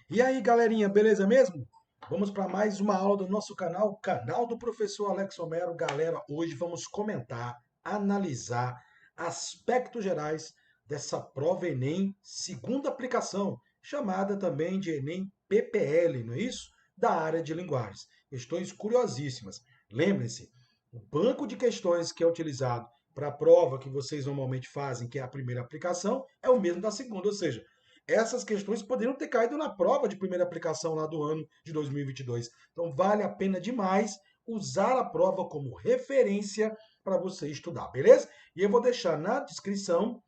E aí, galerinha, beleza mesmo? Vamos para mais uma aula do nosso canal, canal do professor Alex Homero. Galera, hoje vamos comentar, analisar aspectos gerais dessa prova Enem, segunda aplicação, chamada também de Enem PPL, não é isso? Da área de linguagens. Questões curiosíssimas. Lembrem-se, o banco de questões que é utilizado para a prova que vocês normalmente fazem, que é a primeira aplicação, é o mesmo da segunda, ou seja, essas questões poderiam ter caído na prova de primeira aplicação lá do ano de 2022. Então vale a pena demais usar a prova como referência para você estudar, beleza? E eu vou deixar na descrição,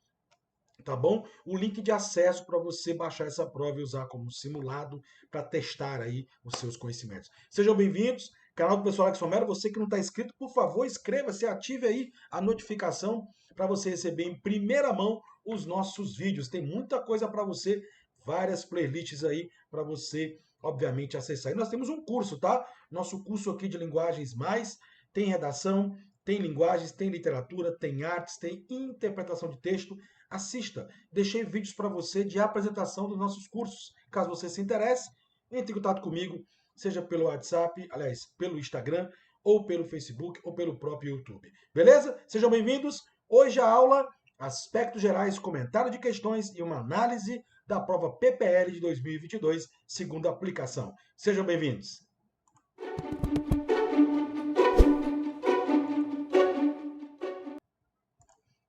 tá bom? O link de acesso para você baixar essa prova e usar como simulado para testar aí os seus conhecimentos. Sejam bem-vindos. Canal do Professor Alex Romero, você que não está inscrito, por favor, inscreva-se, ative aí a notificação para você receber em primeira mão os nossos vídeos. Tem muita coisa para você, várias playlists aí para você, obviamente, acessar. E nós temos um curso, tá? Nosso curso aqui de linguagens mais tem redação, tem linguagens, tem literatura, tem artes, tem interpretação de texto. Assista, deixei vídeos para você de apresentação dos nossos cursos. Caso você se interesse, entre em contato comigo, seja pelo WhatsApp, aliás, pelo Instagram, ou pelo Facebook, ou pelo próprio YouTube. Beleza? Sejam bem-vindos. Hoje a aula, aspectos gerais, comentário de questões e uma análise da prova PPL de 2022, segunda aplicação. Sejam bem-vindos.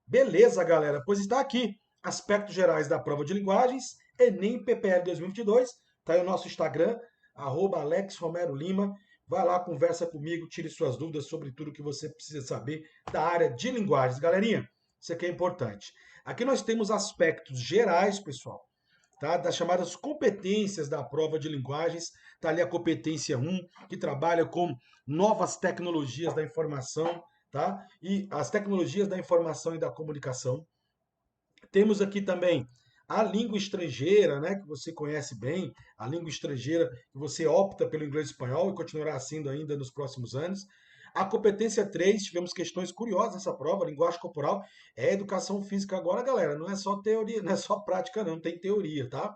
Beleza, galera? Pois está aqui. Aspectos gerais da prova de linguagens, Enem PPL 2022. Está aí o nosso Instagram, Alex Romero Lima. Vai lá, conversa comigo, tire suas dúvidas sobre tudo que você precisa saber da área de linguagens. Galerinha, isso aqui é importante. Aqui nós temos aspectos gerais, pessoal, tá? Das chamadas competências da prova de linguagens. Está ali a competência 1, que trabalha com novas tecnologias da informação, tá? E as tecnologias da informação e da comunicação. Temos aqui também a língua estrangeira, né, que você conhece bem, a língua estrangeira que você opta pelo inglês e espanhol e continuará sendo ainda nos próximos anos. A competência 3, tivemos questões curiosas nessa prova, linguagem corporal, é educação física agora, galera, não é só teoria, não é só prática não, tem teoria, tá?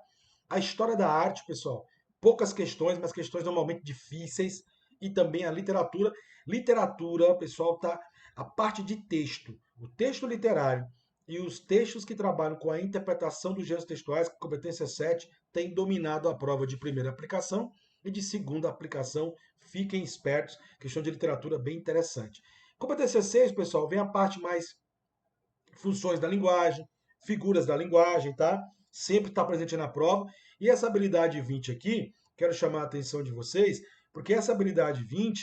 A história da arte, pessoal, poucas questões, mas questões normalmente difíceis, e também a literatura. Literatura, pessoal, tá a parte de texto, o texto literário e os textos que trabalham com a interpretação dos gêneros textuais, competência 7, tem dominado a prova de primeira aplicação e de segunda aplicação. Fiquem espertos, questão de literatura bem interessante. Competência 6, pessoal, vem a parte mais funções da linguagem, figuras da linguagem, tá? Sempre está presente na prova. E essa habilidade 20 aqui, quero chamar a atenção de vocês, porque essa habilidade 20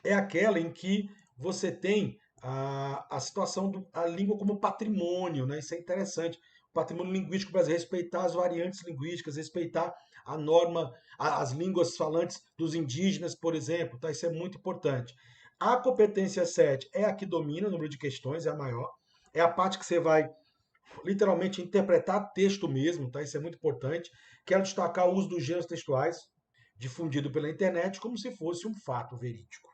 é aquela em que você tem a situação da língua como patrimônio, né? Isso é interessante. O patrimônio linguístico brasileiro, respeitar as variantes linguísticas, respeitar a norma, as línguas falantes dos indígenas, por exemplo, tá? Isso é muito importante. A competência 7 é a que domina o número de questões, é a maior. É a parte que você vai literalmente interpretar texto mesmo, tá? Isso é muito importante. Quero destacar o uso dos gêneros textuais, difundido pela internet, como se fosse um fato verídico.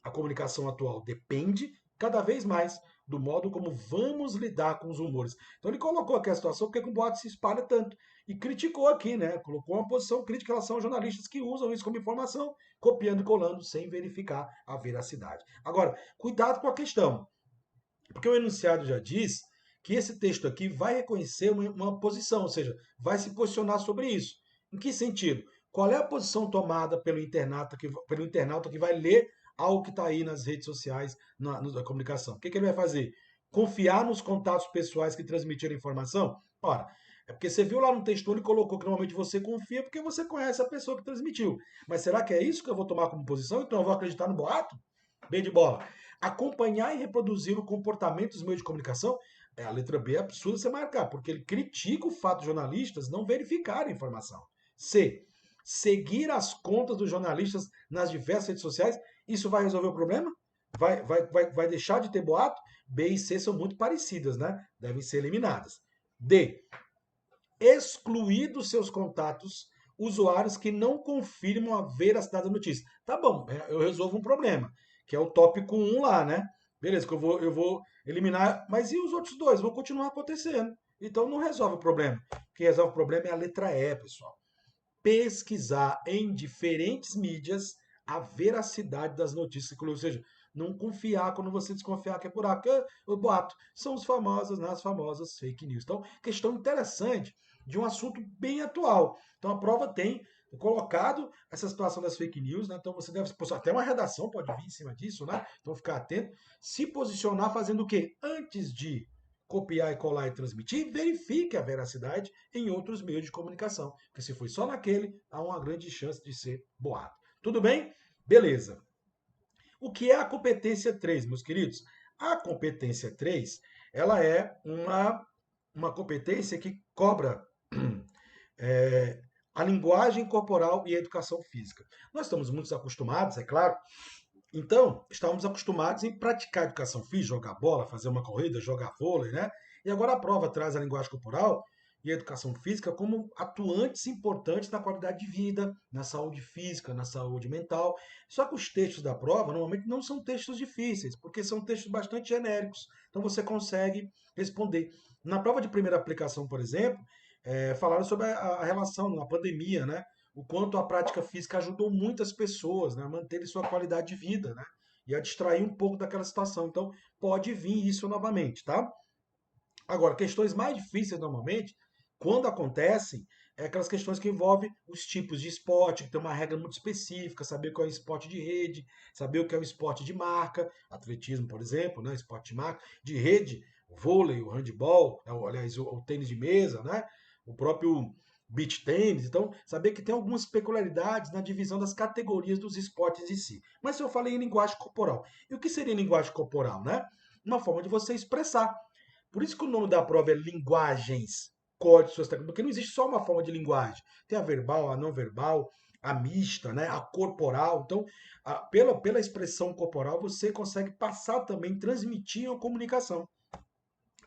A comunicação atual depende cada vez mais do modo como vamos lidar com os rumores. Então ele colocou aqui a situação porque o boato se espalha tanto e criticou aqui, né? Colocou uma posição crítica em relação aos jornalistas que usam isso como informação, copiando e colando sem verificar a veracidade. Agora, cuidado com a questão, porque o enunciado já diz que esse texto aqui vai reconhecer uma posição, ou seja, vai se posicionar sobre isso. Em que sentido? Qual é a posição tomada pelo internauta que vai ler algo que está aí nas redes sociais, na comunicação? O que ele vai fazer? Confiar nos contatos pessoais que transmitiram a informação? Ora, é porque você viu lá no texto ele colocou que normalmente você confia porque você conhece a pessoa que transmitiu. Mas será que é isso que eu vou tomar como posição? Então eu vou acreditar no boato? Bem de bola. Acompanhar e reproduzir o comportamento dos meios de comunicação, a letra B é absurda você marcar, porque ele critica o fato de jornalistas não verificarem a informação. C. Seguir as contas dos jornalistas nas diversas redes sociais, isso vai resolver o problema? Vai deixar de ter boato? B e C são muito parecidas, né? Devem ser eliminadas. D. Excluir dos seus contatos usuários que não confirmam a veracidade da notícia. Tá bom, eu resolvo um problema, que é o tópico 1 lá, né? Beleza, que eu vou eliminar, mas e os outros dois? Vão continuar acontecendo. Então não resolve o problema. O que resolve o problema é a letra E, pessoal. pesquisar em diferentes mídias a veracidade das notícias, ou seja, não confiar quando você desconfiar que é buraco. O boato são os famosos, né, as famosas fake news. Então, questão interessante de um assunto bem atual. Então, a prova tem colocado essa situação das fake news, né? Então você deve, até uma redação pode vir em cima disso, né? Então ficar atento, se posicionar fazendo o quê? Antes de copiar e colar e transmitir, verifique a veracidade em outros meios de comunicação. Porque se foi só naquele, há uma grande chance de ser boato. Tudo bem? Beleza. O que é a competência 3, meus queridos? A competência 3, ela é uma competência que cobra é, a linguagem corporal e a educação física. Nós estamos muito acostumados, é claro, então, estávamos acostumados em praticar educação física, jogar bola, fazer uma corrida, jogar vôlei, né? E agora a prova traz a linguagem corporal e a educação física como atuantes importantes na qualidade de vida, na saúde física, na saúde mental. Só que os textos da prova normalmente não são textos difíceis, porque são textos bastante genéricos. Então você consegue responder. Na prova de primeira aplicação, por exemplo, falaram sobre a relação na pandemia, né? O quanto a prática física ajudou muitas pessoas, né, a manterem sua qualidade de vida, né, e a distrair um pouco daquela situação. Então, pode vir isso novamente, tá? Agora, questões mais difíceis normalmente, quando acontecem, é aquelas questões que envolvem os tipos de esporte, que tem uma regra muito específica, saber qual é o esporte de rede, saber o que é o esporte de marca, atletismo, por exemplo, né, esporte de marca, de rede, o vôlei, o handebol, aliás, o tênis de mesa, né, o próprio beach tênis. Então, saber que tem algumas peculiaridades na divisão das categorias dos esportes em si. Mas se eu falei em linguagem corporal, e o que seria linguagem corporal, né? Uma forma de você expressar. Por isso que o nome da prova é linguagens, códigos, suas técnicas, porque não existe só uma forma de linguagem. Tem a verbal, a não verbal, a mista, né, a corporal. Então, pela expressão corporal, você consegue passar também, transmitir uma comunicação.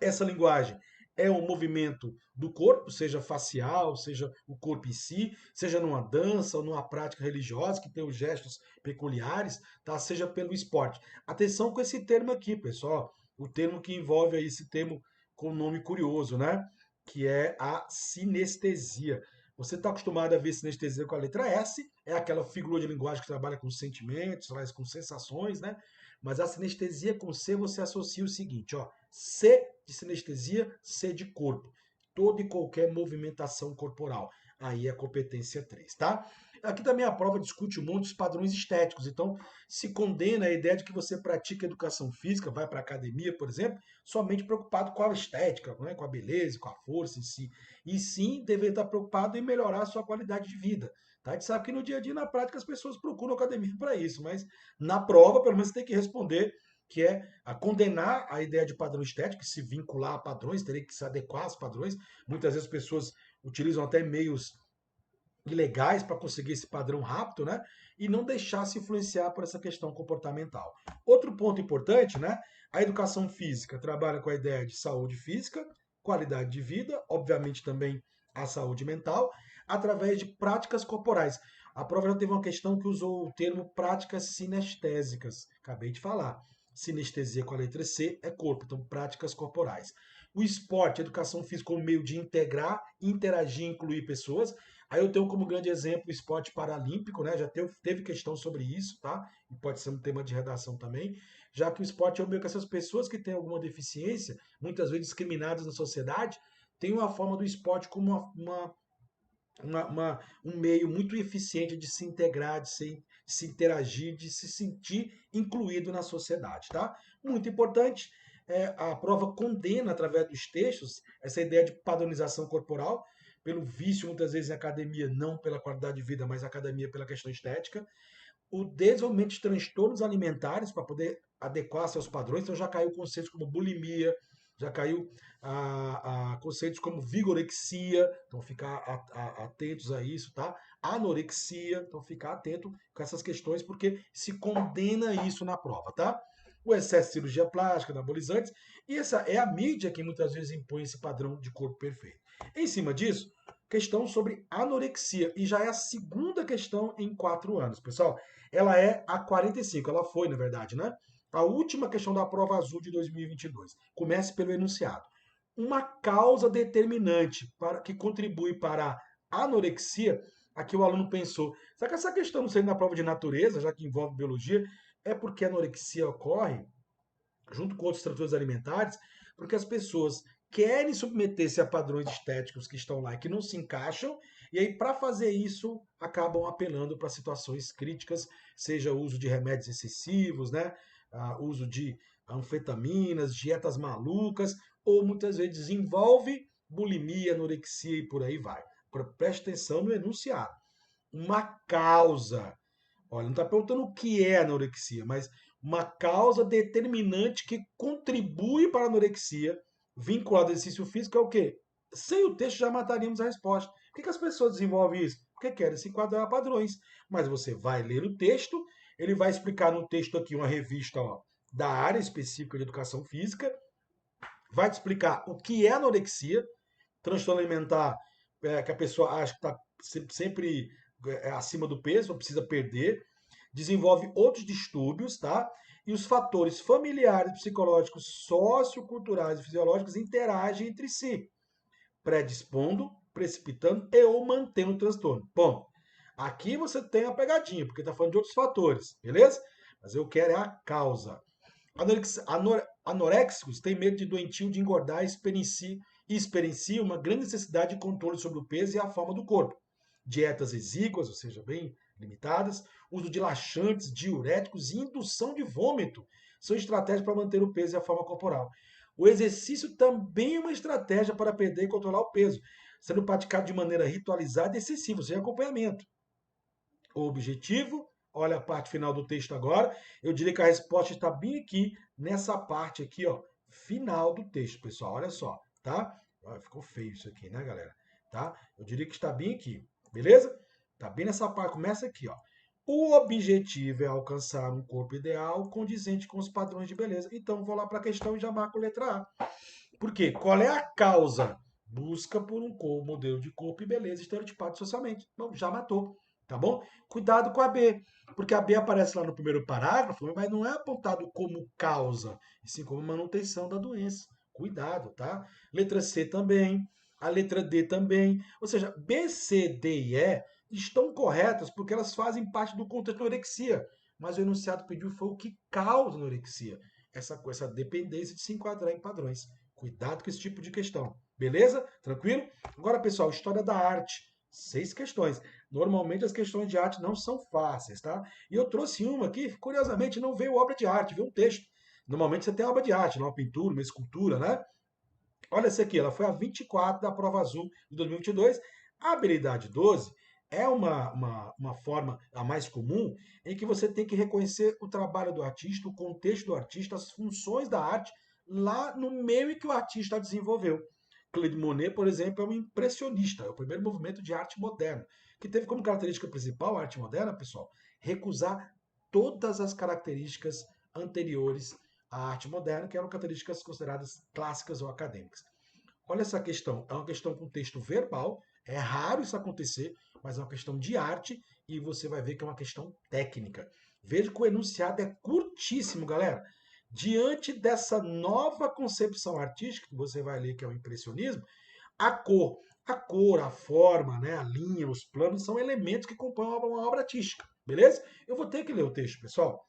Essa linguagem é um movimento do corpo, seja facial, seja o corpo em si, seja numa dança ou numa prática religiosa que tem os gestos peculiares, tá? Seja pelo esporte. Atenção com esse termo aqui, pessoal. O termo que envolve aí esse termo com nome curioso, né? Que é a sinestesia. Você está acostumado a ver sinestesia com a letra S, é aquela figura de linguagem que trabalha com sentimentos, com sensações, né? Mas a sinestesia com C você associa o seguinte, ó, C de sinestesia, C de corpo. Toda e qualquer movimentação corporal. Aí é competência 3, tá? Aqui também a prova discute muito os padrões estéticos. Então, se condena a ideia de que você pratica educação física, vai para a academia, por exemplo, somente preocupado com a estética, né? Com a beleza, com a força em si. E sim, deveria estar preocupado em melhorar a sua qualidade de vida. Tá? A gente sabe que no dia a dia, na prática, as pessoas procuram academia para isso, mas na prova, pelo menos, você tem que responder que é a condenar a ideia de padrão estético, se vincular a padrões, teria que se adequar aos padrões. Muitas vezes as pessoas utilizam até meios ilegais para conseguir esse padrão rápido, né? E não deixar se influenciar por essa questão comportamental. Outro ponto importante, né? A educação física trabalha com a ideia de saúde física, qualidade de vida, obviamente também a saúde mental, através de práticas corporais. A prova já teve uma questão que usou o termo práticas sinestésicas. Acabei de falar. Sinestesia com a letra C é corpo, então práticas corporais. O esporte, a educação física como meio de integrar, interagir, incluir pessoas. Aí eu tenho como grande exemplo o esporte paralímpico, né? Já teve questão sobre isso, tá? E pode ser um tema de redação também, já que o esporte é o meio que essas pessoas que têm alguma deficiência, muitas vezes discriminadas na sociedade, têm uma forma do esporte como um meio muito eficiente de se integrar, de se interagir, de se sentir incluído na sociedade, tá? Muito importante, a prova condena, através dos textos, essa ideia de padronização corporal, pelo vício, muitas vezes, em academia, não pela qualidade de vida, mas academia pela questão estética, o desenvolvimento de transtornos alimentares para poder adequar seus padrões. Então já caiu conceitos como bulimia, já caiu conceitos como vigorexia, então ficar atentos a isso, tá? Anorexia, então ficar atento com essas questões, porque se condena isso na prova, tá? O excesso de cirurgia plástica, anabolizantes, e essa é a mídia que muitas vezes impõe esse padrão de corpo perfeito. Em cima disso, questão sobre anorexia, e já é a segunda questão em 4 anos, pessoal. Ela é a 45, ela foi, na verdade, né? A última questão da prova azul de 2022. Comece pelo enunciado. Uma causa determinante que contribui para a anorexia Aqui o aluno pensou, será que essa questão não seria na prova de natureza, já que envolve biologia, é porque a anorexia ocorre junto com outros tratores alimentares, porque as pessoas querem submeter-se a padrões estéticos que estão lá e que não se encaixam, e aí, para fazer isso, acabam apelando para situações críticas, seja o uso de remédios excessivos, né? Uso de anfetaminas, dietas malucas, ou muitas vezes desenvolve bulimia, anorexia e por aí vai. Preste atenção no enunciado. Uma causa. Olha, não está perguntando o que é anorexia, mas uma causa determinante que contribui para a anorexia vinculada ao exercício físico é o quê? Sem o texto já mataríamos a resposta. Por que as pessoas desenvolvem isso? Porque querem se enquadrar a padrões. Mas você vai ler o texto, ele vai explicar no texto aqui uma revista da área específica de educação física, vai te explicar o que é anorexia, transtorno alimentar que a pessoa acha que está sempre acima do peso, ou precisa perder, desenvolve outros distúrbios, tá? E os fatores familiares, psicológicos, socioculturais e fisiológicos interagem entre si, predispondo, precipitando e ou mantendo o transtorno. Bom, aqui você tem a pegadinha, porque está falando de outros fatores, beleza? Mas eu quero é a causa. Anoréxicos têm medo de doentio de engordar e experienciam uma grande necessidade de controle sobre o peso e a forma do corpo. Dietas exíguas, ou seja, bem limitadas, uso de laxantes, diuréticos e indução de vômito são estratégias para manter o peso e a forma corporal. O exercício também é uma estratégia para perder e controlar o peso, sendo praticado de maneira ritualizada e excessiva, sem acompanhamento. O objetivo, olha a parte final do texto agora, eu diria que a resposta está bem aqui, nessa parte aqui, ó, final do texto, pessoal, olha só, tá? Ficou feio isso aqui, né, galera? Tá? Eu diria que está bem aqui, beleza? Tá bem nessa parte, começa aqui, ó. O objetivo é alcançar um corpo ideal condizente com os padrões de beleza. Então, vou lá para a questão e já marco a letra A. Por quê? Qual é a causa? Busca por um modelo de corpo e beleza estereotipado socialmente. Bom, já matou, tá bom? Cuidado com a B, porque a B aparece lá no primeiro parágrafo, mas não é apontado como causa, e sim como manutenção da doença. Cuidado, tá? Letra C também, a letra D também. Ou seja, B, C, D e E estão corretas porque elas fazem parte do contexto da anorexia. Mas o enunciado pediu foi o que causa a anorexia. Essa dependência de se enquadrar em padrões. Cuidado com esse tipo de questão. Beleza? Tranquilo? Agora, pessoal, história da arte. 6 questões. Normalmente as questões de arte não são fáceis, tá? E eu trouxe uma aqui, curiosamente, não veio obra de arte, veio um texto. Normalmente você tem obra de arte, uma pintura, uma escultura, né? Olha essa aqui, ela foi a 24 da Prova Azul de 2022. A habilidade 12 é uma forma a mais comum em que você tem que reconhecer o trabalho do artista, o contexto do artista, as funções da arte lá no meio em que o artista desenvolveu. Claude Monet, por exemplo, é um impressionista, é o primeiro movimento de arte moderna, que teve como característica principal, a arte moderna, pessoal, recusar todas as características anteriores à arte moderna, que eram características consideradas clássicas ou acadêmicas. Olha essa questão, é uma questão com texto verbal, é raro isso acontecer, mas é uma questão de arte e você vai ver que é uma questão técnica. Veja que o enunciado é curtíssimo, galera. Diante dessa nova concepção artística, que você vai ler que é o impressionismo, a forma, né, a linha, os planos são elementos que compõem uma obra artística, beleza? Eu vou ter que ler o texto, pessoal.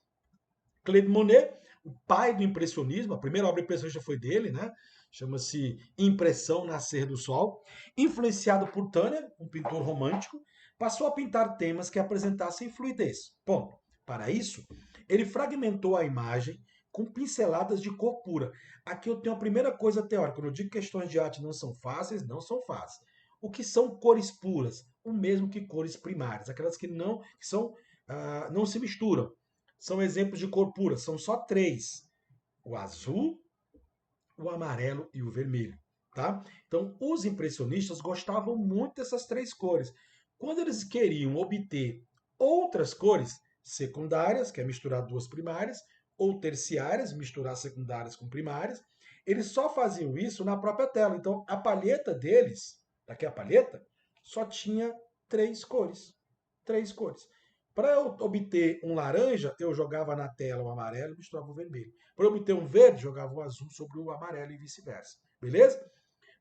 Claude Monet, o pai do impressionismo, a primeira obra impressionista foi dele, né? Chama-se Impressão Nascer do Sol. Influenciado por Turner, um pintor romântico, passou a pintar temas que apresentassem fluidez. Ponto. Para isso, ele fragmentou a imagem com pinceladas de cor pura. Aqui eu tenho a primeira coisa teórica. Quando eu digo que questões de arte não são fáceis, não são fáceis. O que são cores puras? O mesmo que cores primárias, aquelas não se misturam. São exemplos de cor pura, são só 3: o azul, o amarelo e o vermelho. Tá? Então, os impressionistas gostavam muito dessas 3 cores. Quando eles queriam obter outras cores secundárias, que é misturar 2 primárias, ou terciárias, misturar secundárias com primárias, eles só faziam isso na própria tela. Então, a palheta deles, daqui a palheta, só tinha 3 cores. 3 cores. Para eu obter um laranja, eu jogava na tela o amarelo e misturava o vermelho. Para eu obter um verde, jogava o azul sobre o amarelo e vice-versa. Beleza?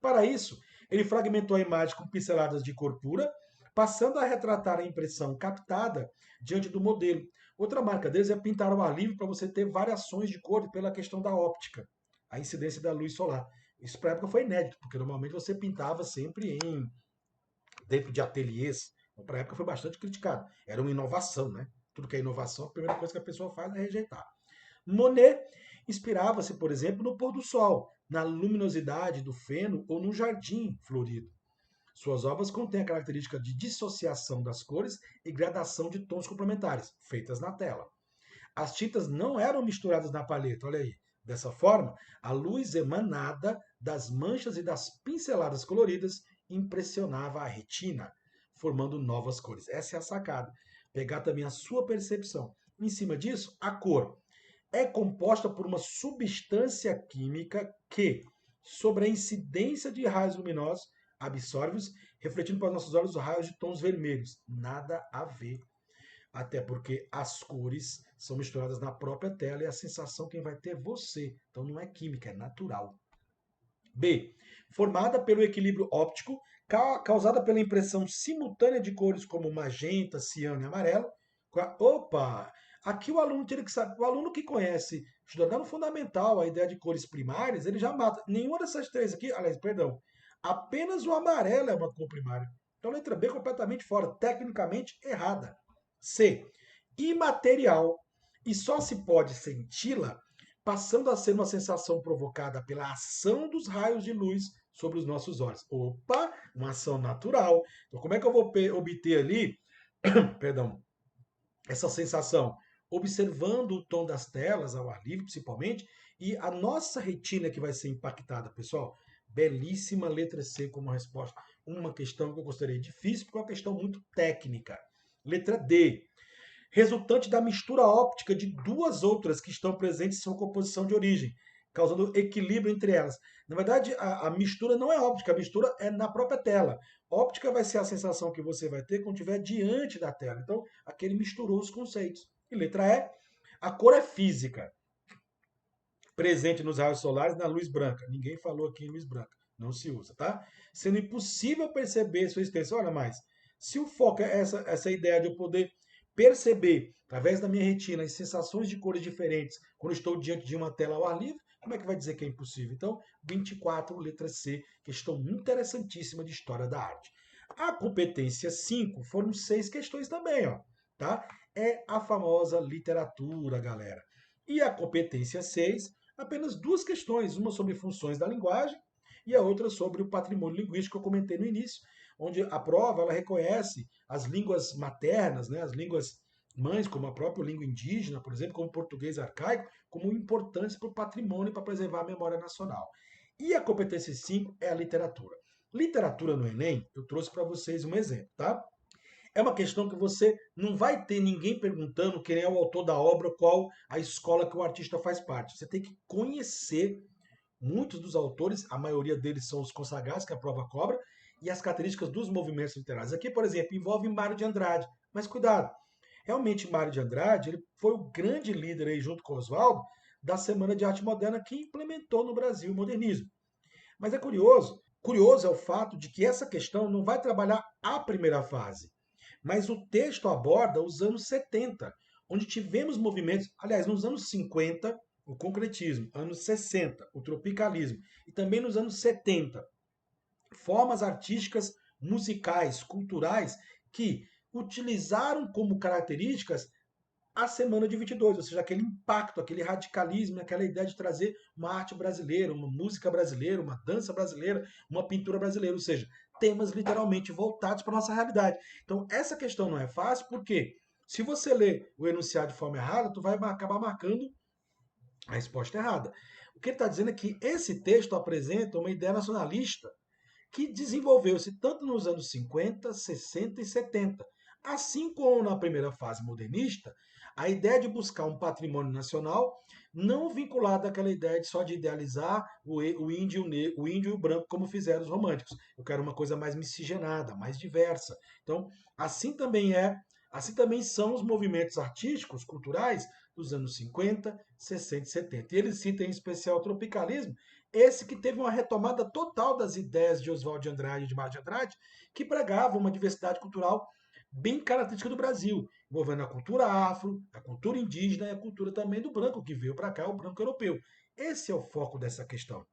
Para isso, ele fragmentou a imagem com pinceladas de cor pura, passando a retratar a impressão captada diante do modelo. Outra marca deles é pintar ao ar livre para você ter variações de cor pela questão da óptica, a incidência da luz solar. Isso para a época foi inédito, porque normalmente você pintava sempre dentro de ateliês. Então, para a época foi bastante criticado. Era uma inovação, né? Tudo que é inovação, a primeira coisa que a pessoa faz é rejeitar. Monet inspirava-se, por exemplo, no pôr do sol, na luminosidade do feno ou no jardim florido. Suas obras contêm a característica de dissociação das cores e gradação de tons complementares, feitas na tela. As tintas não eram misturadas na palheta, olha aí. Dessa forma, a luz emanada das manchas e das pinceladas coloridas impressionava a retina, formando novas cores. Essa é a sacada. Pegar também a sua percepção. Em cima disso, a cor é composta por uma substância química que, sobre a incidência de raios luminosos, absorve-os, refletindo para os nossos olhos os raios de tons vermelhos. Nada a ver. Até porque as cores são misturadas na própria tela e a sensação quem vai ter é você. Então não é química, é natural. B. Formada pelo equilíbrio óptico, causada pela impressão simultânea de cores como magenta, ciano e amarelo. Opa! Aqui o aluno teria que saber. O aluno que conhece, estudando fundamental, a ideia de cores primárias, ele já mata. Nenhuma dessas três aqui, aliás, perdão. Apenas o amarelo é uma cor primária. Então, letra B completamente fora, tecnicamente errada. C. Imaterial e só se pode senti-la passando a ser uma sensação provocada pela ação dos raios de luz sobre os nossos olhos. Opa, uma ação natural. Então, como é que eu vou obter ali, perdão, essa sensação? Observando o tom das telas, ao ar livre principalmente, e a nossa retina que vai ser impactada, pessoal. Belíssima letra C como resposta. Uma questão que eu gostaria difícil, porque é uma questão muito técnica. Letra D. Resultante da mistura óptica de duas outras que estão presentes em sua composição de origem, causando equilíbrio entre elas. Na verdade, a mistura não é óptica, a mistura é na própria tela. Óptica vai ser a sensação que você vai ter quando estiver diante da tela. Então, aqui ele misturou os conceitos. E letra E, a cor é física, presente nos raios solares na luz branca. Ninguém falou aqui em luz branca, não se usa, tá? Sendo impossível perceber sua existência. Olha mais, se o foco é essa ideia de eu poder perceber, através da minha retina, as sensações de cores diferentes quando estou diante de uma tela ao ar livre, como é que vai dizer que é impossível? Então, 24, letra C, questão interessantíssima de história da arte. A competência 5 foram 6 questões também, ó, tá? É a famosa literatura, galera. E a competência 6, apenas duas questões, uma sobre funções da linguagem e a outra sobre o patrimônio linguístico que eu comentei no início, onde a prova ela reconhece as línguas maternas, né, as línguas mães, como a própria língua indígena, por exemplo, como o português arcaico, como importantes para o patrimônio e para preservar a memória nacional. E a competência 5 é a literatura. Literatura no Enem, eu trouxe para vocês um exemplo, tá? É uma questão que você não vai ter ninguém perguntando quem é o autor da obra, qual a escola que o artista faz parte. Você tem que conhecer muitos dos autores, a maioria deles são os consagrados que a prova cobra, e as características dos movimentos literários. Aqui, por exemplo, envolve Mário de Andrade. Mas cuidado, realmente Mário de Andrade ele foi o grande líder aí, junto com Oswaldo, da Semana de Arte Moderna que implementou no Brasil o modernismo. Mas é curioso é o fato de que essa questão não vai trabalhar a primeira fase, mas o texto aborda os anos 70, onde tivemos movimentos, aliás, nos anos 50, o concretismo, anos 60, o tropicalismo, e também nos anos 70, formas artísticas, musicais, culturais, que utilizaram como características a Semana de 22, ou seja, aquele impacto, aquele radicalismo, aquela ideia de trazer uma arte brasileira, uma música brasileira, uma dança brasileira, uma pintura brasileira, ou seja, temas literalmente voltados para a nossa realidade. Então, essa questão não é fácil, porque se você ler o enunciado de forma errada, tu vai acabar marcando a resposta errada. O que ele está dizendo é que esse texto apresenta uma ideia nacionalista que desenvolveu-se tanto nos anos 50, 60 e 70. Assim como na primeira fase modernista, a ideia de buscar um patrimônio nacional não vinculado àquela ideia de só de idealizar o índio, o índio e o branco, como fizeram os românticos. Eu quero uma coisa mais miscigenada, mais diversa. Então, assim também são os movimentos artísticos, culturais, dos anos 50, 60 e 70. E ele cita em especial o tropicalismo, esse que teve uma retomada total das ideias de Oswald de Andrade e de Mário de Andrade, que pregavam uma diversidade cultural bem característica do Brasil, envolvendo a cultura afro, a cultura indígena e a cultura também do branco que veio para cá, o branco europeu. Esse é o foco dessa questão.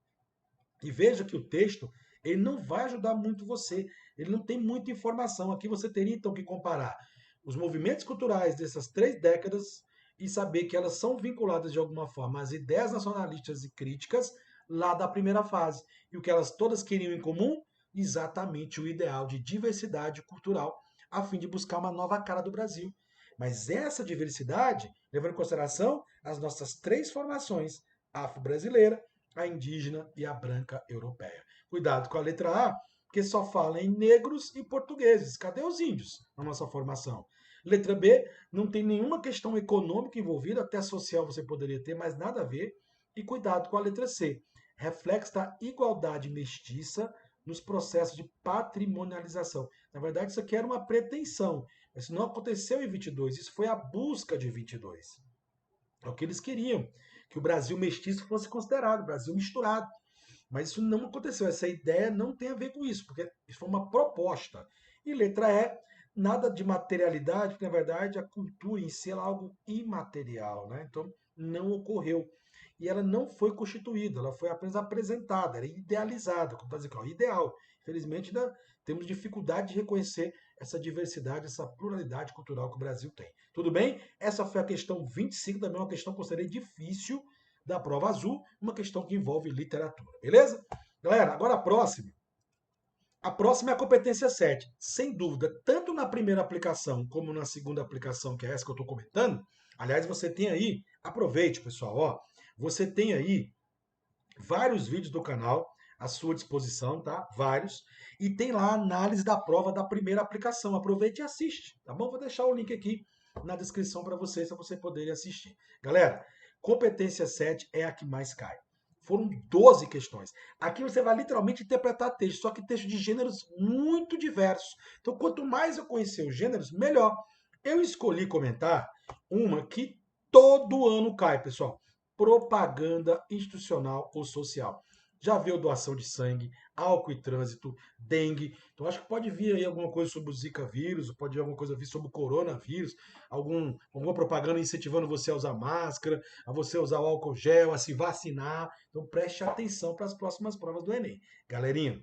E veja que o texto ele não vai ajudar muito você, ele não tem muita informação. Aqui você teria então que comparar os movimentos culturais dessas 3 décadas e saber que elas são vinculadas de alguma forma às ideias nacionalistas e críticas lá da primeira fase. E o que elas todas queriam em comum? Exatamente o ideal de diversidade cultural, a fim de buscar uma nova cara do Brasil. Mas essa diversidade, levando em consideração as nossas 3 formações, afro-brasileira, a indígena e a branca europeia. Cuidado com a letra A, porque só fala em negros e portugueses. Cadê os índios na nossa formação? Letra B, não tem nenhuma questão econômica envolvida, até social você poderia ter, mas nada a ver. E cuidado com a letra C, reflexo da igualdade mestiça nos processos de patrimonialização. Na verdade, isso aqui era uma pretensão. Isso não aconteceu em 22, isso foi a busca de 22. É o que eles queriam, que o Brasil mestiço fosse considerado, o Brasil misturado. Mas isso não aconteceu, essa ideia não tem a ver com isso, porque isso foi uma proposta. E letra E, nada de materialidade, porque na verdade a cultura em si é algo imaterial, né? Então não ocorreu. E ela não foi constituída, ela foi apenas apresentada, era idealizada, como está dizendo aqui, ó, ideal. Infelizmente, ainda temos dificuldade de reconhecer essa diversidade, essa pluralidade cultural que o Brasil tem. Tudo bem? Essa foi a questão 25, também uma questão que eu considerei difícil da prova azul, uma questão que envolve literatura, beleza? Galera, agora a próxima. A próxima é a competência 7. Sem dúvida, tanto na primeira aplicação como na segunda aplicação, que é essa que eu estou comentando, aliás, você tem aí, aproveite, pessoal, ó, você tem aí vários vídeos do canal à sua disposição, tá? Vários. E tem lá a análise da prova da primeira aplicação. Aproveite e assiste, tá bom? Vou deixar o link aqui na descrição para vocês, para você poder assistir. Galera, competência 7 é a que mais cai. Foram 12 questões. Aqui você vai literalmente interpretar texto, só que texto de gêneros muito diversos. Então, quanto mais eu conhecer os gêneros, melhor. Eu escolhi comentar uma que todo ano cai, pessoal. Propaganda institucional ou social. Já viu doação de sangue, álcool e trânsito, dengue. Então acho que pode vir aí alguma coisa sobre o Zika vírus, pode vir alguma coisa vir sobre o coronavírus, alguma propaganda incentivando você a usar máscara, a você usar o álcool gel, a se vacinar. Então preste atenção para as próximas provas do Enem. Galerinha,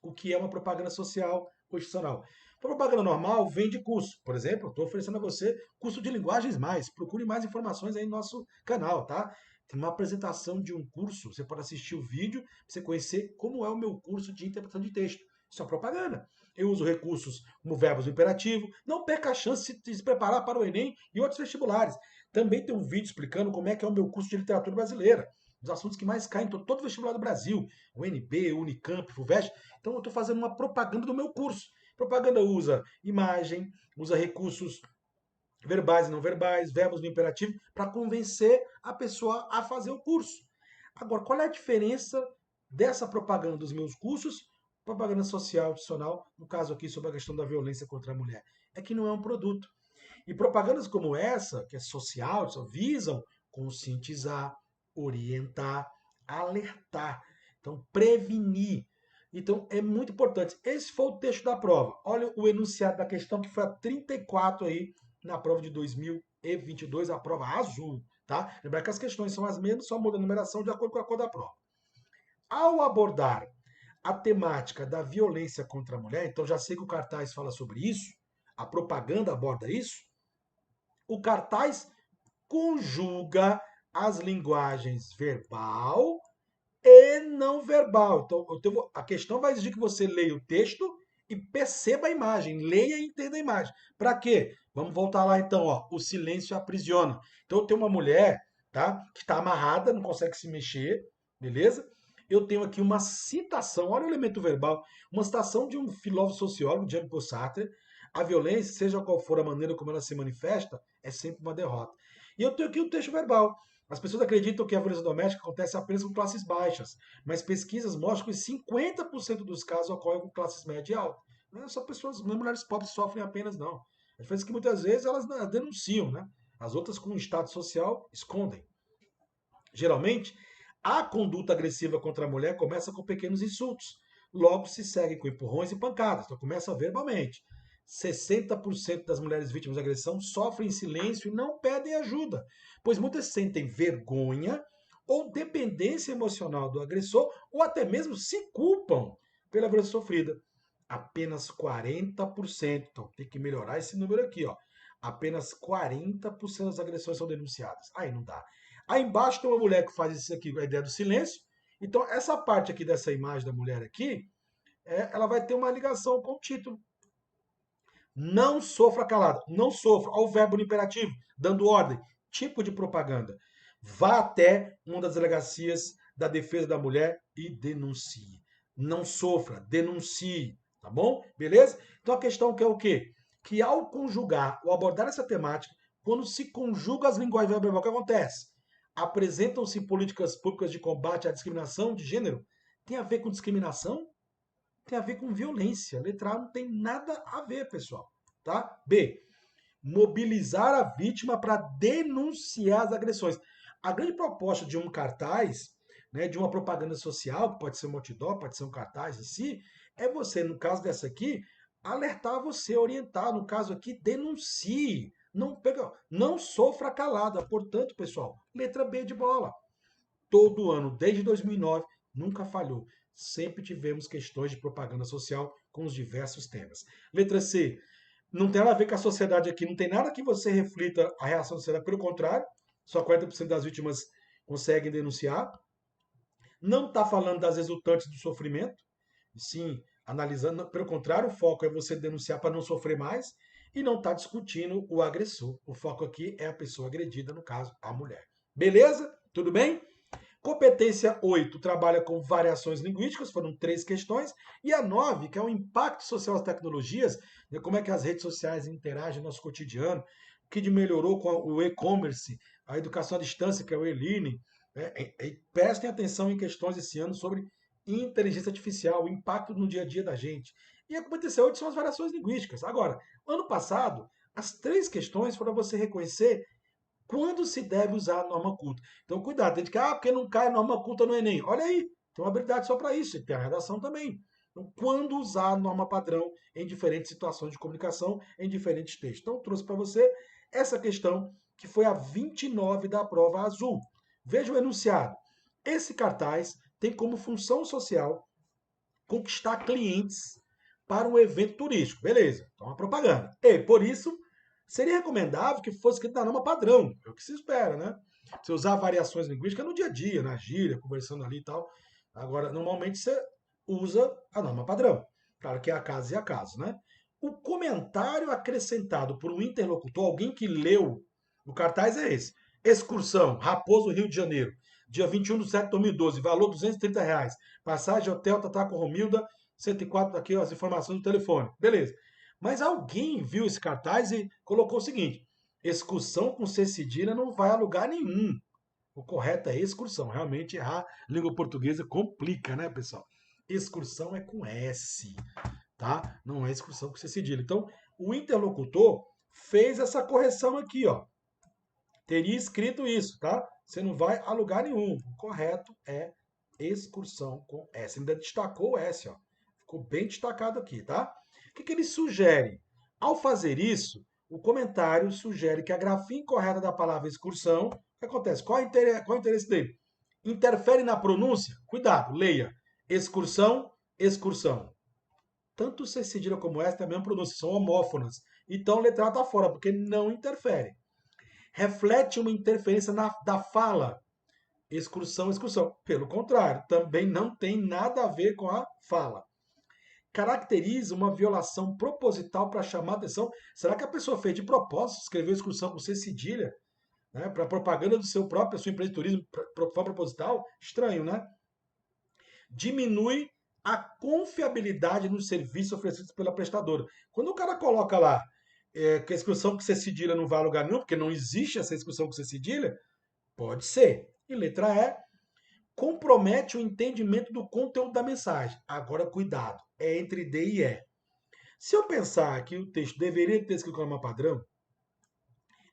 o que é uma propaganda social ou institucional? Propaganda normal vende curso. Por exemplo, eu estou oferecendo a você curso de linguagens mais. Procure mais informações aí no nosso canal, tá? Tem uma apresentação de um curso, você pode assistir o vídeo para você conhecer como é o meu curso de interpretação de texto. Isso é propaganda. Eu uso recursos como verbos do imperativo. Não perca a chance de se preparar para o Enem e outros vestibulares. Também tem um vídeo explicando como é que é o meu curso de literatura brasileira. Os assuntos que mais caem em todo vestibular do Brasil. O UNB, o Unicamp, o FUVEST. Então eu estou fazendo uma propaganda do meu curso. Propaganda usa imagem, usa recursos verbais e não verbais, verbos no imperativo, para convencer a pessoa a fazer o curso. Agora, qual é a diferença dessa propaganda dos meus cursos, propaganda social adicional, no caso aqui sobre a questão da violência contra a mulher? É que não é um produto. E propagandas como essa, que é social, só visam conscientizar, orientar, alertar. Então, prevenir. Então, é muito importante. Esse foi o texto da prova. Olha o enunciado da questão, que foi a 34 aí na prova de 2022, a prova azul. Tá? Lembrar que as questões são as mesmas, só muda a numeração de acordo com a cor da prova. Ao abordar a temática da violência contra a mulher, então já sei que o cartaz fala sobre isso, a propaganda aborda isso, o cartaz conjuga as linguagens verbal e não verbal. Então, a questão vai exigir que você leia o texto e perceba a imagem, leia e entenda a imagem. Para quê? Vamos voltar lá então, ó. O silêncio aprisiona. Então, eu tenho uma mulher, tá, que está amarrada, não consegue se mexer, beleza? Eu tenho aqui uma citação, olha o elemento verbal, uma citação de um filósofo sociólogo, Jean-Paul Sartre. A violência, seja qual for a maneira como ela se manifesta, é sempre uma derrota. E eu tenho aqui o texto verbal. As pessoas acreditam que a violência doméstica acontece apenas com classes baixas, mas pesquisas mostram que 50% dos casos ocorrem com classes média e alta. Não é só pessoas, não é mulheres pobres que sofrem apenas, não. A diferença é que muitas vezes elas denunciam, né? As outras, com status social, escondem. Geralmente, a conduta agressiva contra a mulher começa com pequenos insultos, logo se segue com empurrões e pancadas, então começa verbalmente. 60% das mulheres vítimas de agressão sofrem em silêncio e não pedem ajuda, pois muitas sentem vergonha ou dependência emocional do agressor ou até mesmo se culpam pela violência sofrida. Apenas 40%, então tem que melhorar esse número aqui, ó. Apenas 40% das agressões são denunciadas. Aí não dá. Aí embaixo tem uma mulher que faz isso aqui, a ideia do silêncio. Então, essa parte aqui dessa imagem da mulher aqui, ela vai ter uma ligação com o título. Não sofra calada. Não sofra. Olha o verbo no imperativo, dando ordem. Tipo de propaganda. Vá até uma das delegacias da defesa da mulher e denuncie. Não sofra, denuncie. Tá bom? Beleza? Então a questão que é o quê? Que ao conjugar ou abordar essa temática, quando se conjuga as linguagens verbais, o que acontece? Apresentam-se políticas públicas de combate à discriminação de gênero. Tem a ver com discriminação? Tem a ver com violência. Letra A não tem nada a ver, pessoal. Tá? B. Mobilizar a vítima para denunciar as agressões. A grande proposta de um cartaz, né, de uma propaganda social, que pode ser um outdoor, pode ser um cartaz em si, é você, no caso dessa aqui, alertar você, orientar. No caso aqui, denuncie. Não sofra calada. Portanto, pessoal, letra B de bola. Todo ano, desde 2009, nunca falhou. Sempre tivemos questões de propaganda social com os diversos temas. Letra C. Não tem nada a ver com a sociedade aqui, não tem nada que você reflita a reação da sociedade, pelo contrário, só 40% das vítimas conseguem denunciar. Não está falando das resultantes do sofrimento, sim, analisando, pelo contrário, o foco é você denunciar para não sofrer mais e não está discutindo o agressor. O foco aqui é a pessoa agredida, no caso, a mulher. Beleza? Tudo bem? Competência 8 trabalha com variações linguísticas, foram 3 questões. E a 9, que é o impacto social das tecnologias, né, como é que as redes sociais interagem no nosso cotidiano, o que melhorou com o e-commerce, a educação à distância, que é o e-learning. Né? Prestem atenção em questões esse ano sobre inteligência artificial, o impacto no dia a dia da gente. E a competência 8 são as variações linguísticas. Agora, ano passado, as 3 questões foram você reconhecer quando se deve usar a norma culta. Então, cuidado, tem gente que, porque não cai a norma culta no Enem. Olha aí, tem uma habilidade só para isso, e tem a redação também. Então, quando usar a norma padrão em diferentes situações de comunicação, em diferentes textos. Então, trouxe para você essa questão, que foi a 29 da prova azul. Veja o enunciado. Esse cartaz tem como função social conquistar clientes para um evento turístico. Beleza, então é uma propaganda. E, por isso, seria recomendável que fosse escrito na norma padrão. É o que se espera, né? Você usar variações linguísticas no dia a dia, na gíria, conversando ali e tal. Agora, normalmente você usa a norma padrão. Claro que é acaso e acaso, né? O comentário acrescentado por um interlocutor, alguém que leu o cartaz é esse. Excursão, Raposo, Rio de Janeiro. Dia 21 de 7 de 2012, valor R$ 230. Passagem, hotel, Tataco Romilda, 104, aqui ó, as informações do telefone. Beleza. Mas alguém viu esse cartaz e colocou o seguinte: excursão com C cedilha não vai a lugar nenhum. O correto é excursão. Realmente errar língua portuguesa complica, né, pessoal? Excursão é com S, tá? Não é excursão com C cedilha. Então, o interlocutor fez essa correção aqui, ó. Teria escrito isso, tá? Você não vai a lugar nenhum. O correto é excursão com S. Ainda destacou o S, ó. Ficou bem destacado aqui, tá? O que ele sugere? Ao fazer isso, o comentário sugere que a grafia incorreta da palavra excursão, o que acontece? Qual é o interesse dele? Interfere na pronúncia? Cuidado, leia. Excursão, excursão. Tanto C cedilha como S têm a mesma pronúncia, são homófonas. Então, a letra A está fora, porque não interfere. Reflete uma interferência da fala. Excursão, excursão. Pelo contrário, também não tem nada a ver com a fala. Caracteriza uma violação proposital para chamar a atenção. Será que a pessoa fez de propósito, escreveu excursão com C cedilha, né, para propaganda do seu próprio, sua empresa de turismo, forma proposital? Estranho, né? Diminui a confiabilidade nos serviços oferecidos pela prestadora. Quando o cara coloca lá que a excursão com C cedilha não vai a lugar nenhum, porque não existe essa excursão com C cedilha, pode ser. E letra E, compromete o entendimento do conteúdo da mensagem. Agora, cuidado, é entre D e E. Se eu pensar que o texto deveria ter escrito com norma padrão,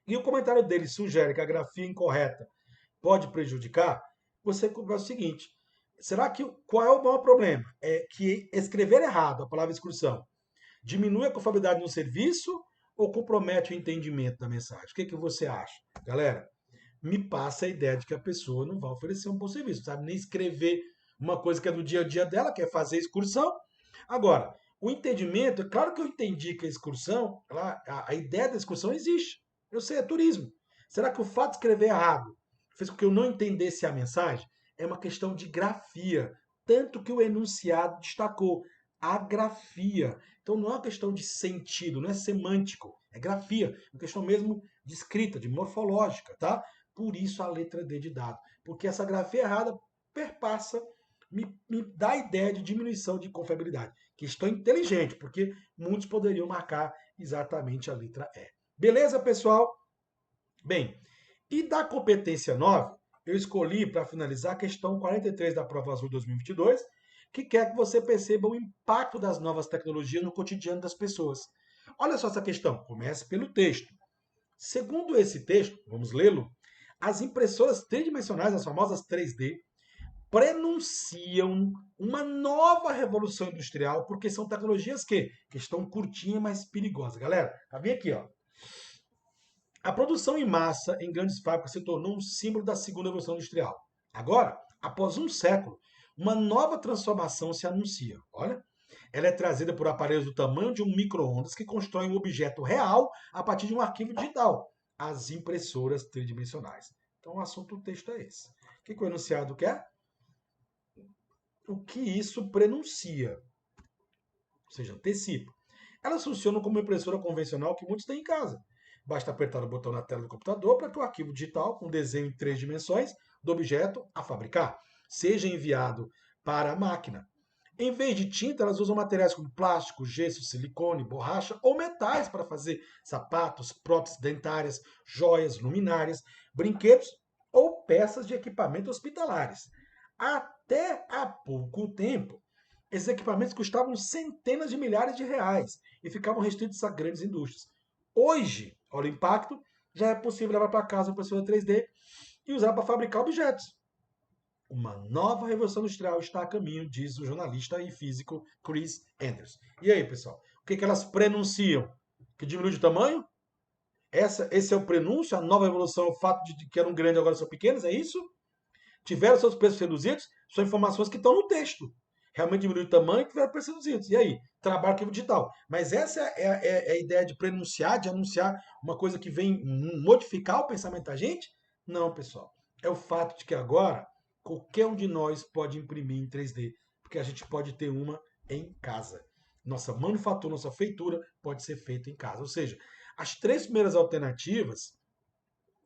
e o comentário dele sugere que a grafia incorreta pode prejudicar, você faz o seguinte: será que qual é o maior problema? É que escrever errado a palavra excursão diminui a confiabilidade no serviço ou compromete o entendimento da mensagem? O que, que você acha? Galera, me passa a ideia de que a pessoa não vai oferecer um bom serviço, não sabe nem escrever uma coisa que é do dia a dia dela, que é fazer excursão. Agora, o entendimento, é claro que eu entendi que a excursão, a ideia da excursão existe. Eu sei, é turismo. Será que o fato de escrever errado fez com que eu não entendesse a mensagem? É uma questão de grafia. Tanto que o enunciado destacou a grafia. Então não é uma questão de sentido, não é semântico, é grafia, é uma questão mesmo de escrita, de morfológica, tá? Por isso a letra D de dado. Porque essa grafia errada perpassa, me dá a ideia de diminuição de confiabilidade. Questão inteligente, porque muitos poderiam marcar exatamente a letra E. Beleza, pessoal? Bem, e da competência 9, eu escolhi para finalizar a questão 43 da Prova Azul 2022, que quer que você perceba o impacto das novas tecnologias no cotidiano das pessoas. Olha só essa questão, comece pelo texto. Segundo esse texto, vamos lê-lo, as impressoras tridimensionais, as famosas 3D, prenunciam uma nova revolução industrial, porque são tecnologias que estão curtinhas, mas perigosas. Galera, tá bem aqui, ó. A produção em massa em grandes fábricas se tornou um símbolo da segunda revolução industrial. Agora, após um século, uma nova transformação se anuncia. Olha, ela é trazida por aparelhos do tamanho de um micro-ondas que constroem um objeto real a partir de um arquivo digital, as impressoras tridimensionais. Então, o assunto do texto é esse. O que o enunciado quer? O que isso prenuncia, ou seja, antecipa. Elas funcionam como uma impressora convencional que muitos têm em casa. Basta apertar o botão na tela do computador para que o arquivo digital, com desenho em 3 dimensões do objeto a fabricar, seja enviado para a máquina. Em vez de tinta, elas usam materiais como plástico, gesso, silicone, borracha ou metais para fazer sapatos, próteses dentárias, joias, luminárias, brinquedos ou peças de equipamento hospitalares. Até há pouco tempo, esses equipamentos custavam centenas de milhares de reais e ficavam restritos a grandes indústrias. Hoje, olha o impacto, já é possível levar para casa uma impressora 3D e usar para fabricar objetos. Uma nova revolução industrial está a caminho, diz o jornalista e físico Chris Anders. E aí, pessoal? O que elas prenunciam? Que diminui de tamanho? Esse é o prenúncio? A nova revolução é o fato de que eram grandes e agora são pequenos? É isso? Tiveram seus preços reduzidos? São informações que estão no texto. Realmente diminuiu o tamanho e tiveram preços reduzidos. E aí? Trabalho arquivo digital. Mas essa é a ideia de prenunciar, de anunciar uma coisa que vem modificar o pensamento da gente? Não, pessoal. É o fato de que agora qualquer um de nós pode imprimir em 3D, porque a gente pode ter uma em casa. Nossa manufatura, nossa feitura pode ser feita em casa. Ou seja, as 3 primeiras alternativas,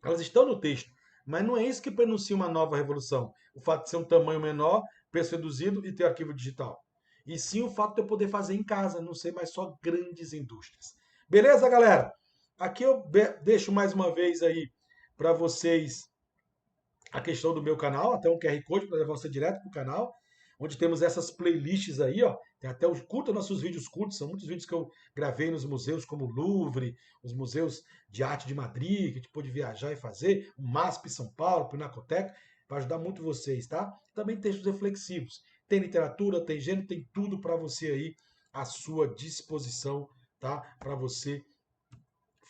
elas estão no texto, mas não é isso que pronuncia uma nova revolução. O fato de ser um tamanho menor, preço reduzido e ter arquivo digital. E sim o fato de eu poder fazer em casa, não ser mais só grandes indústrias. Beleza, galera? Aqui eu deixo mais uma vez aí para vocês a questão do meu canal, até um QR Code para levar você direto para o canal, onde temos essas playlists aí, ó. Tem até os curta nossos vídeos curtos, são muitos vídeos que eu gravei nos museus como o Louvre, os museus de arte de Madrid, que a gente pôde viajar e fazer, o MASP São Paulo, Pinacoteca, para ajudar muito vocês, tá? Também textos reflexivos. Tem literatura, tem gênero, tem tudo para você aí à sua disposição, tá? Para você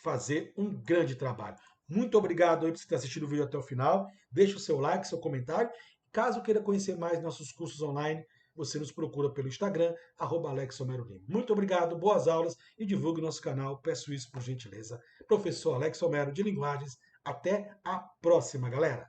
fazer um grande trabalho. Muito obrigado aí por você ter assistido o vídeo até o final. Deixe o seu like, seu comentário. Caso queira conhecer mais nossos cursos online, você nos procura pelo Instagram, @AlexOmeroLima. Muito obrigado, boas aulas e divulgue nosso canal. Peço isso por gentileza. Professor Alex Homero de Linguagens. Até a próxima, galera!